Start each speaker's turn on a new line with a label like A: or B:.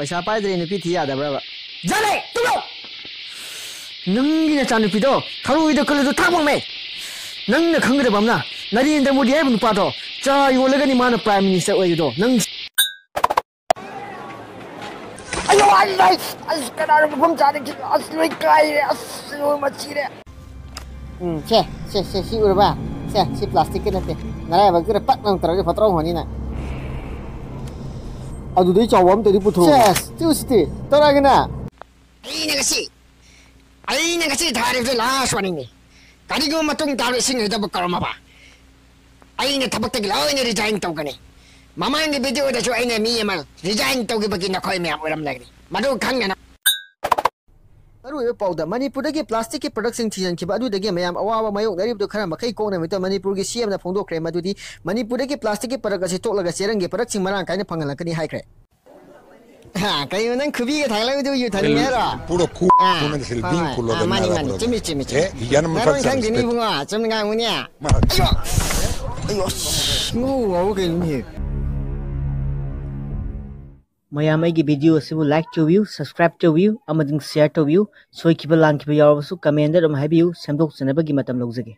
A: पैसा पाइद्रे नुपी थी यादब्रा जाले तुलो नंगी ने चानु पिदो थारुइदो कलदो थाबंमे नंगना खंगदबमना नरेंद्र मोदी है नुपादो चा योलगनी माना प्राइम मिनिस्टर ओइदो नंग अयो आई कनार मफम चाने की असलोई काय रे असलो मची रे सी उरबा सी प्लास्टिक के नते नराय बगरे पक नंग तरगे फतरो होनी ना अदुदई चावम तदि पुथो चुस्ती तरागना अईने गसी धारे लास्ट वार्निंग करिगो मतुंग तारे सिंग दब करमबा अईने थबक्तगी लाइने रिजाइन तौगने ममांगे वीडियो दसु अईने मी अमा रिजाइन तौगी बगी नखोय म्याम ओरम लगनी मदु खंगना अरुवे पाउदा मणिपुर के प्लास्टिक के प्रोडक्शन थीजन की बादु दगे मैम अवावा मयोग गरीब खरा मखै कोना मितो मणिपुर के सीएम ना फोंदोखरे मदुदी मणिपुर के प्लास्टिक के प्रोडक्ट असे तोलगा चेरंगे प्रोडक्ट सिंग मरांग काइने फंगलकनी हाइख्रे हाँ कहीं नंग खुबी के थाइला में जो थाली में रा
B: puro cu con el vínculo de
A: mani chimi
B: y ya no me falta
A: kan gini bunga chim ngang unya ayo ngu au ke ni mayam ai gi video sibu like to view subscribe to view amading share to view soi ki balang ki yaw su comment da dum hai view samdok sanaba gi matam logzage